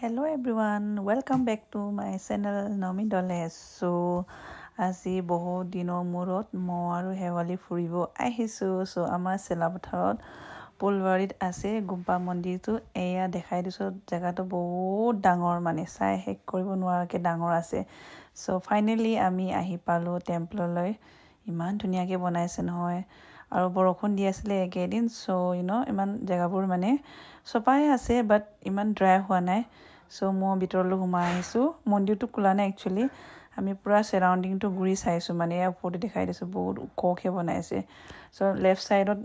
Hello everyone, welcome back to my channel Nomi Doles. So আজি বহুত দিনৰ মূৰত মই আৰু হেৱালি ফুৰিব আহিছো। সো আমাৰ চেলাপথাৰত পুলবাৰীত আছে গুম্পা মন্দিৰটো। এয়া দেখাই দিছো, জায়গাটো বহুত ডাঙৰ, মানে চাই শেষ কৰিব নোৱাৰাকে ডাঙৰ আছে। সো ফাইনেলি আমি আহি পালো টেম্পললৈ। ইমান ধুনীয়াকে বনাইছে নহয়, আৰু বৰষুণ দি আছিলে একেদিন। সো ইমান জেগাবোৰ মানে চপাই আছে, বাট ইমান ড্ৰাই হোৱা নাই। সো মই ভিতৰলৈ সোমাই আহিছোঁ। মন্দিৰটো খোলা নাই একচুৱেলি, আমি পুৰা চাৰাউণ্ডিংটো ঘূৰি চাইছোঁ। মানে এয়া ওপৰতে দেখাই দিছোঁ, বহুত ওখকৈ বনাইছে। সো লেফ্ট ছাইডত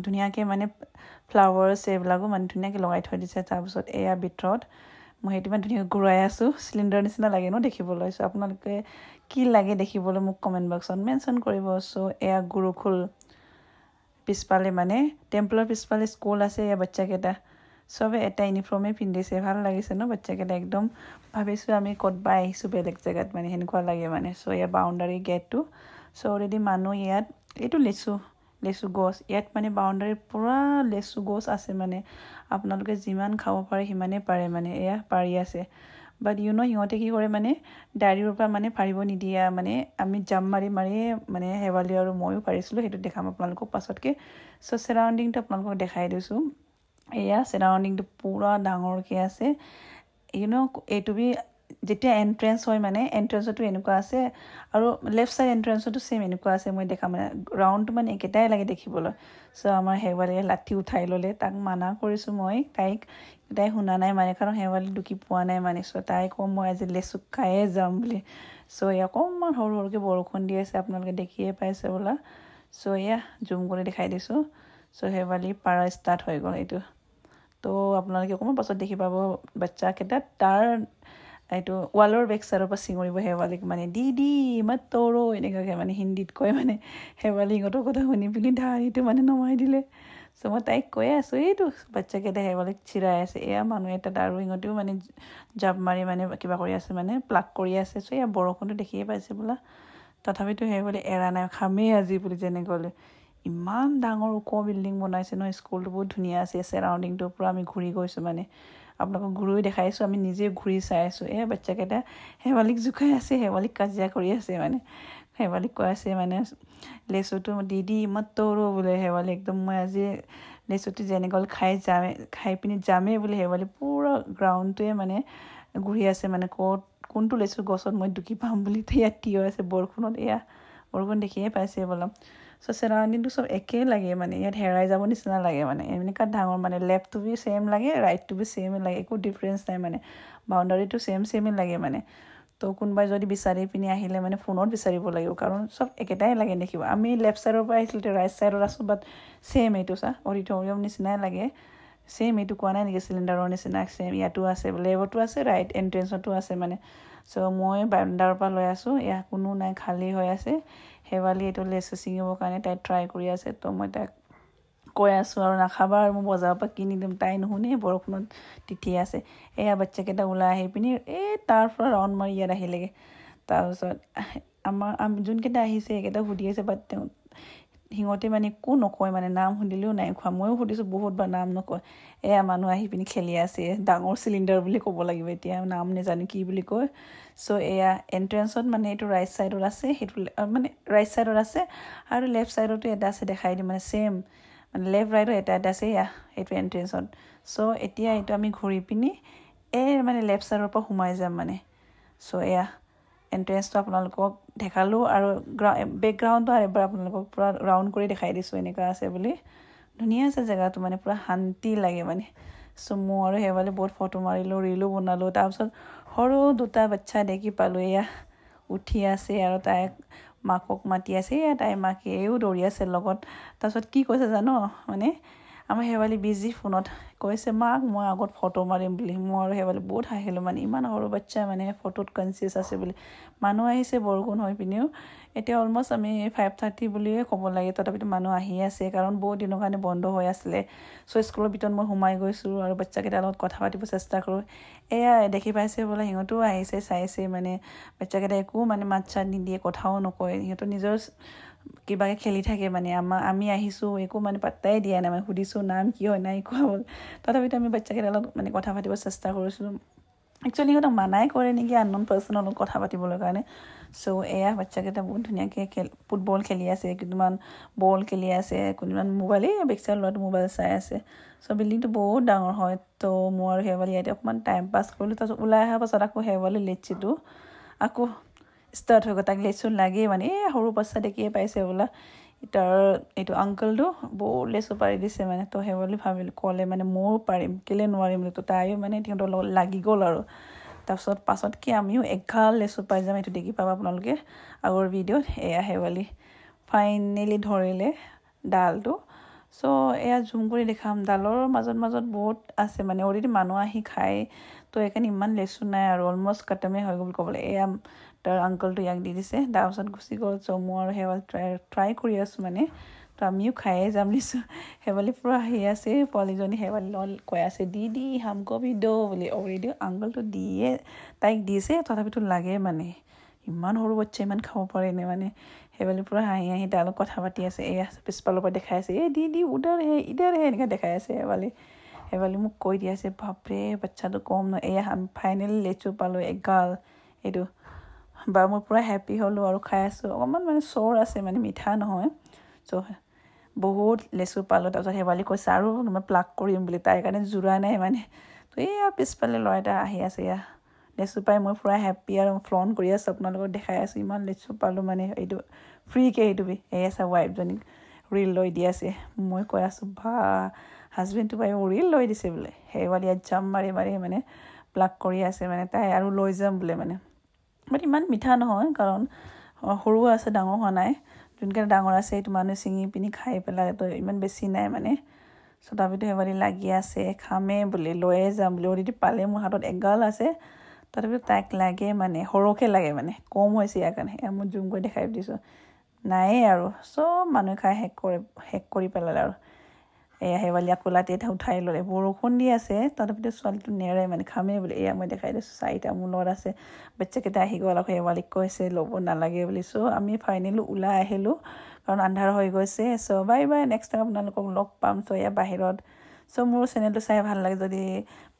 ধুনীয়াকৈ মানে ফ্লাৱাৰ্ছ এইবিলাকো মানে ধুনীয়াকৈ লগাই থৈ দিছে। তাৰপিছত এয়া ভিতৰত মই সেইটো ইমান ধুনীয়াকৈ ঘূৰাই আছোঁ। চিলিণ্ডাৰ নিচিনা লাগে ন দেখিবলৈ। সো আপোনালোকে কি লাগে দেখিবলৈ মোক কমেণ্ট বক্সত মেনশ্যন কৰিব। সো এয়া গুৰুকুল পিছফালে, মানে টেম্পলৰ পিছফালে স্কুল আছে। এয়া বাচ্চাকেইটা চবে এটা ইউনিফৰ্মে পিন্ধিছে, ভাল লাগিছে ন বাচ্চাকেইটা। একদম ভাবিছোঁ আমি ক'তবা আহিছোঁ বেলেগ জেগাত, মানে সেনেকুৱা লাগে মানে। সো এয়া বাউণ্ডাৰী গেটটো। সো অলৰেডি মানুহ ইয়াত, এইটো লেচু গছ ইয়াত মানে বাউণ্ডাৰীৰ পূৰা লেচু গছ আছে। মানে আপোনালোকে যিমান খাব পাৰে সিমানেই পাৰে, মানে এয়া পাৰি আছে। বাট সিহঁতে কি কৰে, মানে ডায়েৰীৰ পৰা মানে পাৰিব নিদিয়া। মানে আমি জাম্প মাৰিয়ে মানে হেৱালি আৰু ময়ো পাৰিছিলোঁ, সেইটো দেখাম আপোনালোকক পাছতকৈ। সো চাৰাউণ্ডিংটো আপোনালোকক দেখাই দিছোঁ। এয়া চাৰাউণ্ডিংটো পূৰা ডাঙৰকৈ আছে। এইটো বি যেতিয়া এণ্ট্ৰেঞ্চ হয়, মানে এণ্ট্ৰেঞ্চতো এনেকুৱা আছে, আৰু লেফ্ট ছাইড এণ্ট্ৰেঞ্চতো ছেইম এনেকুৱা আছে। মই দেখা মানে গ্ৰাউণ্ডটো মানে একেটাই লাগে দেখিবলৈ। সো আমাৰ হেৱালীয়ে লাঠি উঠাই ল'লে, তাক মানা কৰিছোঁ মই, তাই শুনা নাই মানে, কাৰণ হেৱালী ঢুকি পোৱা নাই মানে। সো তাই কওঁ মই আজি লেচু খায়ে যাম বুলি। সো এয়া অকণমান সৰুকৈ বৰষুণ দি আছে, আপোনালোকে দেখিয়ে পাইছে বোলা। সো এয়া জুম কৰি দেখাই দিছোঁ। সো হেৱালী পাৰা ষ্টাৰ্ট হৈ গ'ল এইটো। তো আপোনালোকে অকণমান পাছত দেখি পাব বাচ্চাকেইটা তাৰ এইটো ৱালৰ বেক চাইডৰ পৰা চিঞৰিব হেৱালীক, মানে দি মত তৰো এনেকুৱাকৈ মানে হিন্দীত কয়। মানে হেৱালী সিহঁতৰ কথা শুনি পিনি ঢাৰিটো মানে নমাই দিলে। সো মই তাইক কৈ আছোঁ, এইটো বাচ্চাকেইটা হেৱালীক চিৰাই আছে। এয়া মানুহ এটা আৰু সিহঁতেও মানে জাপ মাৰি মানে কিবা কৰি আছে, মানে প্লাক কৰি আছে। সো এয়া বৰষুণটো দেখিয়ে পাইছে বোলা। তথাপিতো হেৱালী এৰা নাই, খামেই আজি বুলি যেনে গ'লে। ইমান ডাঙৰ ওখ বিল্ডিং বনাইছে ন। স্কুলটো বহুত ধুনীয়া আছে। চাৰাউণ্ডিংটোৰ পৰা আমি ঘূৰি গৈছোঁ, মানে আপোনালোকক ঘূৰি দেখাইছোঁ, আমি নিজে ঘূৰি চাই আছোঁ। এয়া বাচ্চাকেইটা হেৱালীক জোকাই আছে, হেৱালীক কাজিয়া কৰি আছে। মানে হেৱালীক কৈ আছে মানে লেচুটো দি মত তৰো বোলে। হেৱালী একদম মই আজি লেচুটো যেনে গ'ল খাই পিনি যামেই বুলি হেৱালী পূৰা গ্ৰাউণ্ডটোৱে মানে ঘূৰি আছে, মানে কোনটো লেচু গছত মই ঢুকি পাম বুলি ইয়াত থিয় আছে বৰষুণত। এয়া বৰষুণ দেখিয়ে পাইছে বোলা। সো চাৰাউণ্ডিংটো চব একেই লাগে, মানে ইয়াত হেৰাই যাব নিচিনা লাগে। মানে এনেকুৱা ডাঙৰ, মানে লেফ্টটো বি ছেইম লাগে, ৰাইটটো বি ছেইমে লাগে, একো ডিফাৰেঞ্চ নাই। মানে বাউণ্ডাৰীটো ছেইমে লাগে মানে। তো কোনোবাই যদি বিচাৰি পিনি আহিলে মানে ফোনত বিচাৰিব লাগিব, কাৰণ চব একেটাই লাগে দেখিব। আমি লেফ্ট ছাইডৰ পৰা আহিছিলোঁ, এতিয়া ৰাইট ছাইডত আছোঁ, বাট ছেইম এইটো অডিটৰিয়াম নিচিনাই লাগে। ছেইম এইটো কোৱা নাই নেকি চিলিণ্ডাৰৰ নিচিনা, ছেইম ইয়াতো আছে, লেফ্টতো আছে, ৰাইট এণ্ট্ৰেঞ্চতো আছে মানে। সো মই বাৰাণ্ডাৰ পৰা লৈ আছোঁ, ইয়াত কোনো নাই, খালী হৈ আছে। হেৱালী এইটো লেচু ছিঙিবৰ কাৰণে তাই ট্ৰাই কৰি আছে। তো মই তাইক কৈ আছোঁ আৰু নাখাবা, আৰু মই বজাৰৰ পৰা কিনি দিম। তাই নুশুনে, বৰষুণত তিতি আছে। এয়া বাচ্চাকেইটা ওলাই আহি পিনি তাৰ পৰা ৰাউণ্ড মাৰি ইয়াত আহিলেগৈ। তাৰপিছত আমি যোনকেইটা আহিছে সেইকেইটা সুধি আছে, বাট সিহঁতে মানে একো নকয়, মানে নাম সুধিলেও নাই খোৱা। ময়ো সুধিছোঁ বহুতবাৰ, নাম নকয়। এয়া মানুহ আহি পিনি খেলি আছে, ডাঙৰ চিলিণ্ডাৰ বুলি ক'ব লাগিব এতিয়া, নাম নেজানো কি বুলি কয়। সো এয়া এণ্ট্ৰেঞ্চত মানে এইটো ৰাইট ছাইডত আছে, সেইটো মানে ৰাইট ছাইডত আছে, আৰু লেফ্ট ছাইডতো এটা আছে, দেখাই দিম মানে ছেইম, মানে লেফ্ট ৰাইটত এটা আছে। এয়া এইটো এণ্ট্ৰেঞ্চত। সো এতিয়া এইটো আমি ঘূৰি পিনি মানে লেফ্ট ছাইডৰ পৰা সোমাই যাম মানে। সো এয়া এণ্ট্ৰেঞ্চটো আপোনালোকক দেখালোঁ, আৰু বেকগ্ৰাউণ্ডটো এবাৰ আপোনালোকক পূৰা ৰাউণ্ড কৰি দেখাই দিছোঁ, এনেকুৱা আছে বুলি। ধুনীয়া আছে জেগাটো, মানে পূৰা শান্তি লাগে মানে। সো মই আৰু হেৱালী বহুত ফটো মাৰিলোঁ, ৰিলো বনালোঁ। তাৰপিছত সৰু দুটা বাচ্চা দেখি পালোঁ, এয়া উঠি আছে, আৰু তাই মাকক মাতি আছে। এয়া তাইৰ মাকে এইও দৌৰি আছে লগত। তাৰপিছত কি কৈছে জানো, মানে আমাৰ হেৱালী বিজি ফোনত কৈছে, মাক মই আগত ফটো মাৰিম বুলি। মই আৰু হেৱালী বহুত হাঁহিলোঁ, মানে ইমান সৰু বাচ্চা মানে ফটোত কনচিয়াছ আছে বুলি। মানুহ আহিছে বৰষুণ হৈ পিনিও। এতিয়া অলমষ্ট আমি 5:30 বুলিয়ে ক'ব লাগে, তথাপিতো মানুহ আহি আছে, কাৰণ বহুত দিনৰ কাৰণে বন্ধ হৈ আছিলে। সো স্কুলৰ ভিতৰত মই সোমাই গৈছোঁ, আৰু বাচ্চাকেইটাৰ লগত কথা পাতিব চেষ্টা কৰোঁ। এয়া দেখি পাইছে বোলে, সিহঁতেও আহিছে, চাইছে। মানে বাচ্চাকেইটা একো মানে মাত চাত নিদিয়ে, কথাও নকয়, সিহঁতৰ নিজৰ কিবাকৈ খেলি থাকে। মানে আমি আহিছোঁ, একো মানে পাত্তাই দিয়া নাই। মানে সুধিছোঁ নাম কি হয়, নাই কোৱা হ'ল। তথাপিতো আমি বাচ্চাকেইটাৰ লগত মানে কথা পাতিব চেষ্টা কৰিছিলোঁ। একচুৱেলি সিহঁতক মানাই কৰে নেকি আননোন পাৰ্চনৰ লগত কথা পাতিবলৈ কাৰণে চ' এয়া বাচ্চাকেইটা বহুত ধুনীয়াকৈ ফুটবল খেলি আছে কিছুমান বল খেলি আছে কোনোবান মোবাইলেই বেকচাৰ ল'ৰাটো মোবাইল চাই আছে চ' বিল্ডিংটো বহুত ডাঙৰ হয় ত' মই আৰু শেৱালি ইয়াতে অকণমান টাইম পাছ কৰিলোঁ তাৰপিছত ওলাই অহাৰ পাছত আকৌ শেৱালি লেটচিটো আকৌ ষ্টাৰ্ট হৈ গ'ল তাক লেচু লাগেই মানে এই সৰু বাচ্চা দেখিয়ে পাইছে বোলা তাৰ এইটো আংকলটো বহুত লেচু পাৰি দিছে মানে তো সেই বুলি ভাবিলোঁ ক'লে মানে ময়ো পাৰিম কেলৈ নোৱাৰিম তো তাইও মানে সিহঁতৰ লগত লাগি গ'ল আৰু তাৰপিছত পাছত কি আমিও এঘাল লেচু পাই যাম এইটো দেখি পাব আপোনালোকে আগৰ ভিডিঅ'ত এয়া শেৱালি ফাইনেলি ধৰিলে ডালটো চ' এয়া জুম কৰি দেখাম ডালৰ মাজত বহুত আছে মানে অলৰেডি মানুহ আহি খায় তো সেইকাৰণে ইমান লেচু নাই আৰু অলমষ্ট খতমেই হৈ গ'ল ক'বলৈ এয়া তাৰ আংকলটো ইয়াক দি দিছে তাৰপাছত গুচি গ'ল চ' মই আৰু শেৱালি ট্ৰাই কৰি আছোঁ মানে তো আমিও খায়ে যাম দিছোঁ শেৱালি পূৰা আহি আছে পোৱালীজনী শেৱালি লগত কৈ আছে দি হামকো ভি দো বুলি অলৰেডি আংকলটো দিয়ে তাইক দিছে তথাপিতো লাগে মানে ইমান সৰু বাচ্ছা ইমান খাব পাৰেনে মানে শেৱালি পূৰা হাঁহি তাৰ লগত কথা পাতি আছে এয়া পিছফালৰ পৰা দেখাই আছে দি ইধৰ হে এনেকৈ দেখাই আছে শেৱালি মোক কৈ দি আছে বাপৰে বাচ্চাটো কম নহয় এয়া ফাইনেলি লেচু পালোঁ এগাল এইটো বা মই পূৰা হেপ্পী হ'লোঁ আৰু খাই আছোঁ অকণমান মানে চৰ আছে মানে মিঠা নহয় চ' বহুত লেচু পালোঁ তাৰপিছত শেৱালি কৈছে আৰু মই প্লাক কৰিম বুলি তাইৰ কাৰণে জোৰা নাই মানে তো এয়া পিছফালে ল'ৰা এটা আহি আছে এয়া লেচু পাই মই পূৰা হেপ্পী আৰু ফ্লন কৰি আছোঁ আপোনালোকক দেখাই আছোঁ ইমান লেচু পালোঁ মানে এইটো ফ্ৰীকৈ সেইটো এয়া চা ৱাইফজনীক ৰীল লৈ দি আছে মই কৈ আছোঁ বা হাজবেণ্ডটো পাই ৰীল লৈ দিছে বোলে শেৱালি ইয়াত জাম মাৰি মানে প্লাক কৰি আছে মানে তাই আৰু লৈ যাম বোলে মানে বাট ইমান মিঠা নহয় কাৰণ সৰু আছে ডাঙৰ হোৱা নাই যোনকেইটা ডাঙৰ আছে সেইটো মানুহে ছিঙি পিনি খাই পেলাই তো ইমান বেছি নাই মানে চ' তথাপিতো শেৱালি লাগি আছে খামেই বুলি লৈয়ে যাম বুলি অলৰেডি পালে মোৰ হাতত এগাল আছে তথাপিতো তাইক লাগে মানে সৰহকৈ লাগে মানে কম হৈছে ইয়াৰ কাৰণে মই জুম কৰি দেখাই দিছোঁ নায়েই আৰু চব মানুহে খাই শেষ কৰি পেলালে আৰু এয়া শেৱালি আকৌ লাটি এটা উঠাই ল'লে বৰষুণ দি আছে তথাপিতো ছোৱালীটো নেৰে মানে খামেই বুলি এয়া মই দেখাই দিছোঁ চাৰিটা মোৰ লগত আছে বাচ্চাকেইটা আহি গ'ল আকৌ শেৱালিক কৈছে ল'ব নালাগে বুলি চ' আমি ফাইনেলি ওলাই আহিলোঁ কাৰণ আন্ধাৰ হৈ গৈছে চ' বাই নেক্সট টাইম আপোনালোকক লগ পাম চ' এয়া বাহিৰত চ' মোৰ চেনেলটো চাই ভাল লাগে যদি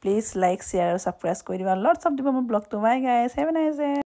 প্লিজ লাইক শ্বেয়াৰ আৰু ছাবস্ক্ৰাইব কৰি দিবা লটছ অফ দিব মোৰ ব্লগটো bye guys have a nice day